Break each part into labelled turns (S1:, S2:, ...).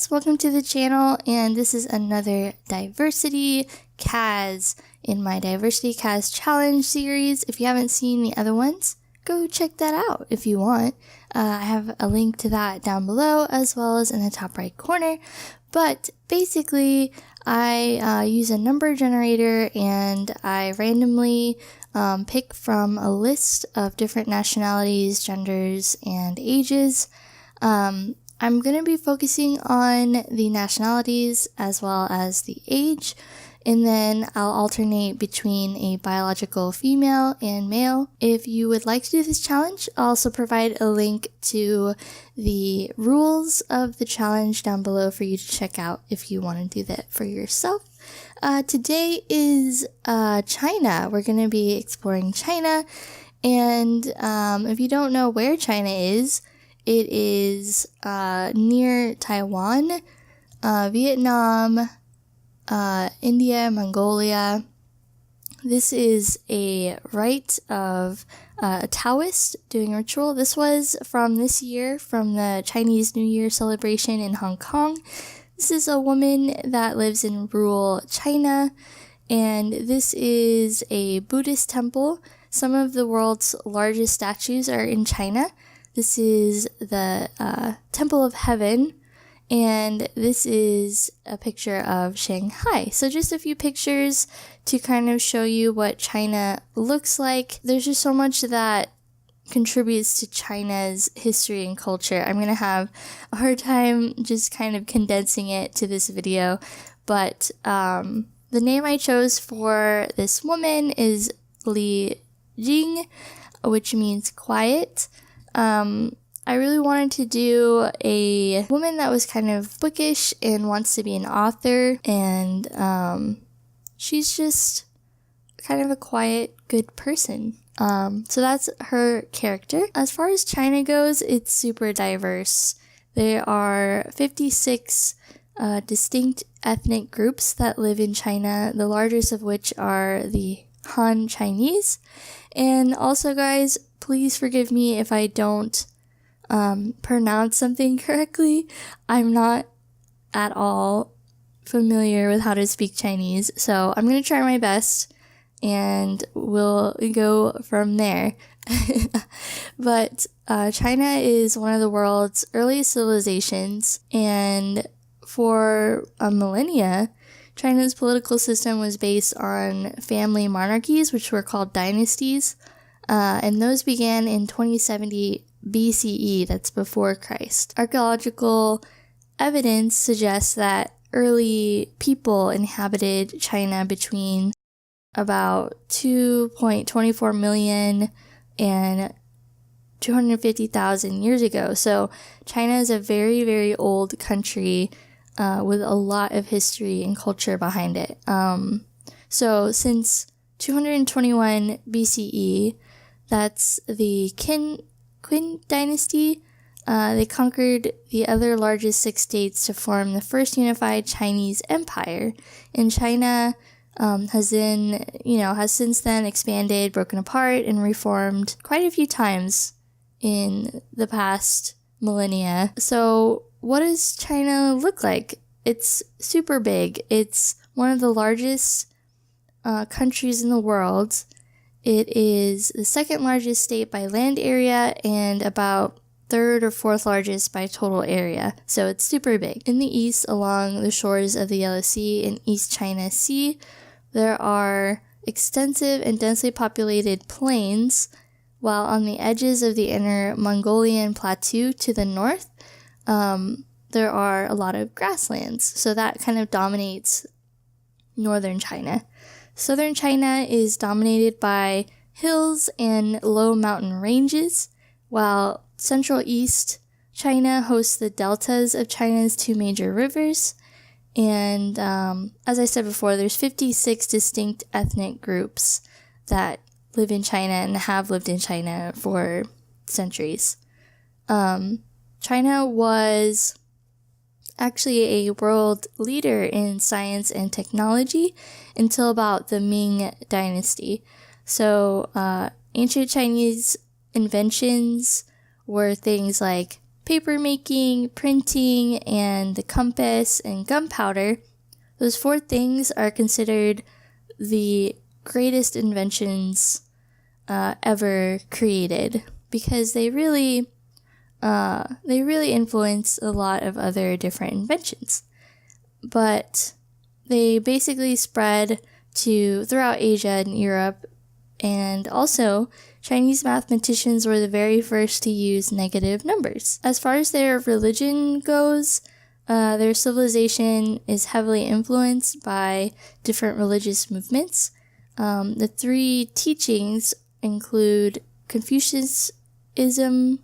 S1: guys, welcome to the channel, and this is another diversity CAS in my diversity CAS challenge series. If you haven't seen the other ones, go check that out if you want. I have a link to that down below as well as in the top right corner. But basically, I use a number generator and I randomly pick from a list of different nationalities, genders, and ages. I'm going to be focusing on the nationalities as well as the age, and then I'll alternate between a biological female and male. If you would like to do this challenge, I'll also provide a link to the rules of the challenge down below for you to check out if you want to do that for yourself. Today is China. We're going to be exploring China, and if you don't know where China is, it is near Taiwan, Vietnam, India, Mongolia. This is a rite of a Taoist doing a ritual. This was from this year, from the Chinese New Year celebration in Hong Kong. This is a woman that lives in rural China, and this is a Buddhist temple. Some of the world's largest statues are in China. This is the Temple of Heaven, and this is a picture of Shanghai. So just a few pictures to kind of show you what China looks like. There's just so much that contributes to China's history and culture. I'm going to have a hard time just kind of condensing it to this video, but the name I chose for this woman is Li Jing, which means quiet. I really wanted to do a woman that was kind of bookish and wants to be an author, and she's just kind of a quiet, good person. So that's her character. As far as China goes, it's super diverse. There are 56 distinct ethnic groups that live in China, the largest of which are the Han Chinese. And also, guys, please forgive me if I don't pronounce something correctly. I'm not at all familiar with how to speak Chinese, so I'm going to try my best and we'll go from there. But China is one of the world's earliest civilizations, and for a millennia, China's political system was based on family monarchies, which were called dynasties, and those began in 2070 BCE, that's before Christ. Archaeological evidence suggests that early people inhabited China between about 2.24 million and 250,000 years ago. So China is a very, very old country with a lot of history and culture behind it. So since 221 BCE, that's the Qin dynasty, they conquered the other largest 6 states to form the first unified Chinese empire. And China has since then expanded, broken apart, and reformed quite a few times in the past millennia. So what does China look like? It's super big. It's one of the largest countries in the world. It is the second largest state by land area and about third or fourth largest by total area. So it's super big. In the east, along the shores of the Yellow Sea and East China Sea, there are extensive and densely populated plains, while on the edges of the inner Mongolian plateau to the north, there are a lot of grasslands. So that kind of dominates northern China. Southern China is dominated by hills and low mountain ranges, while central east China hosts the deltas of China's 2 major rivers. And as I said before, there's 56 distinct ethnic groups that live in China and have lived in China for centuries. China was actually a world leader in science and technology until about the Ming Dynasty. So ancient Chinese inventions were things like paper making, printing, and the compass and gunpowder, those 4 things are considered the greatest inventions ever created, because they really influence a lot of other different inventions. But they basically spread throughout Asia and Europe, and also Chinese mathematicians were the very first to use negative numbers. As far as their religion goes, their civilization is heavily influenced by different religious movements. The 3 teachings include Confucianism,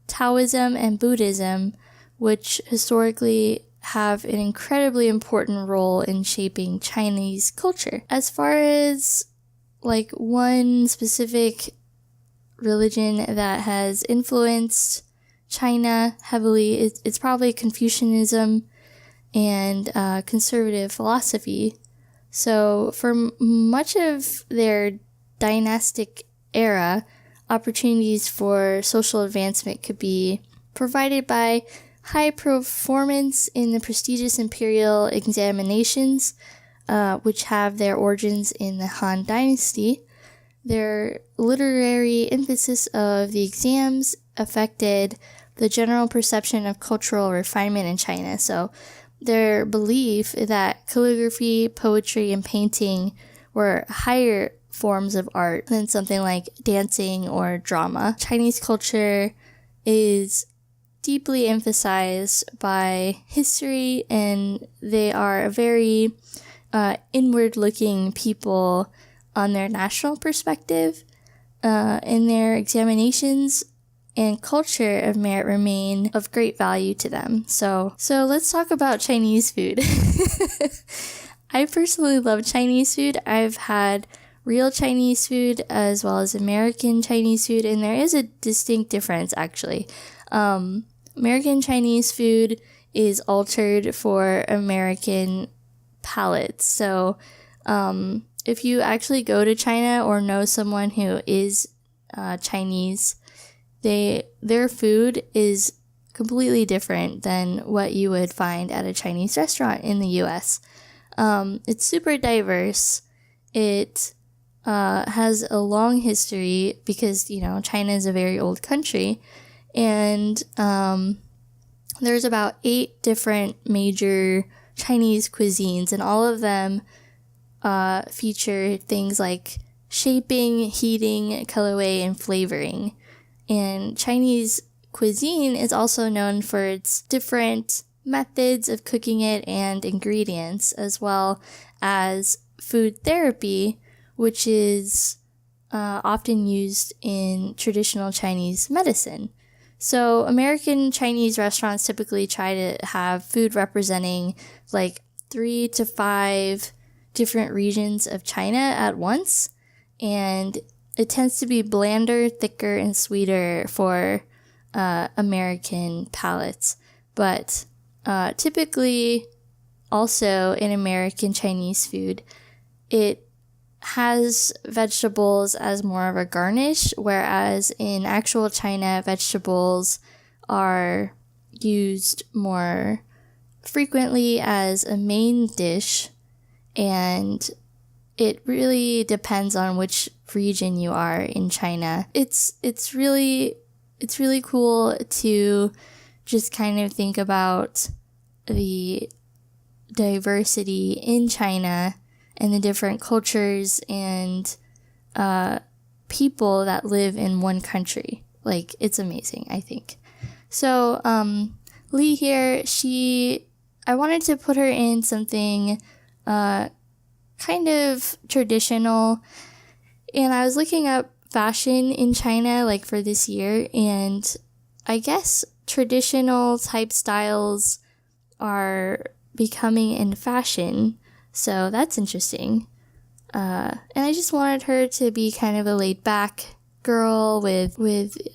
S1: Taoism, and Buddhism, which historically have an incredibly important role in shaping Chinese culture. As far as one specific religion that has influenced China heavily, it's probably Confucianism and conservative philosophy. So for much of their dynastic era, opportunities for social advancement could be provided by high performance in the prestigious imperial examinations, which have their origins in the Han Dynasty. Their literary emphasis of the exams affected the general perception of cultural refinement in China. So their belief that calligraphy, poetry, and painting were higher forms of art than something like dancing or drama. Chinese culture is deeply emphasized by history, and they are a very inward-looking people on their national perspective. In their examinations and culture of merit remain of great value to them. So let's talk about Chinese food. I personally love Chinese food. I've had real Chinese food as well as American Chinese food, and there is a distinct difference actually. American Chinese food is altered for American palates. So if you actually go to China or know someone who is Chinese, their food is completely different than what you would find at a Chinese restaurant in the US. It's super diverse. It has a long history because, China is a very old country. And there's about 8 different major Chinese cuisines, and all of them feature things like shaping, heating, colorway, and flavoring. And Chinese cuisine is also known for its different methods of cooking it and ingredients, as well as food therapy, which is often used in traditional Chinese medicine. So American Chinese restaurants typically try to have food representing 3 to 5 different regions of China at once, and it tends to be blander, thicker, and sweeter for American palates. But typically, also in American Chinese food, it has vegetables as more of a garnish, whereas in actual China, vegetables are used more frequently as a main dish, and it really depends on which region you are in China. It's really cool to just kind of think about the diversity in China and the different cultures and people that live in one country. It's amazing, I think. So Lee here, I wanted to put her in something kind of traditional, and I was looking up fashion in China for this year, and I guess traditional type styles are becoming in fashion, so that's interesting. And I just wanted her to be kind of a laid back girl with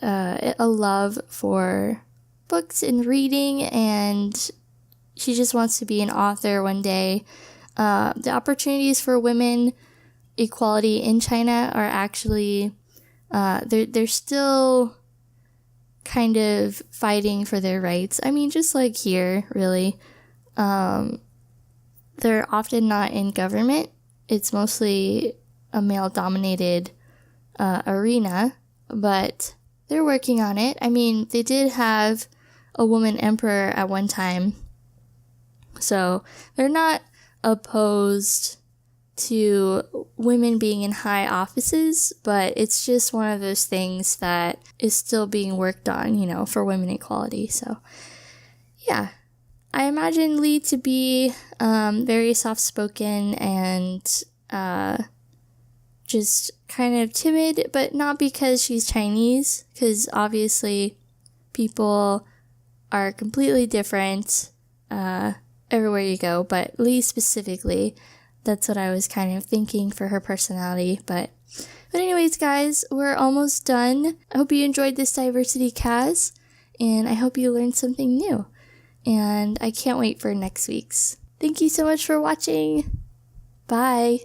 S1: a love for books and reading, and she just wants to be an author one day. The opportunities for women equality in China are actually they're still kind of fighting for their rights. I mean, just like here, really. They're often not in government. It's mostly a male-dominated arena, but they're working on it. I mean, they did have a woman emperor at one time, so they're not opposed to women being in high offices, but it's just one of those things that is still being worked on, you know, for women equality. So, yeah. I imagine Lee to be very soft-spoken and just kind of timid, but not because she's Chinese, because obviously people are completely different everywhere you go, but Lee specifically, that's what I was kind of thinking for her personality. But anyways, guys, we're almost done. I hope you enjoyed this diversity CAS, and I hope you learned something new. And I can't wait for next week's. Thank you so much for watching. Bye.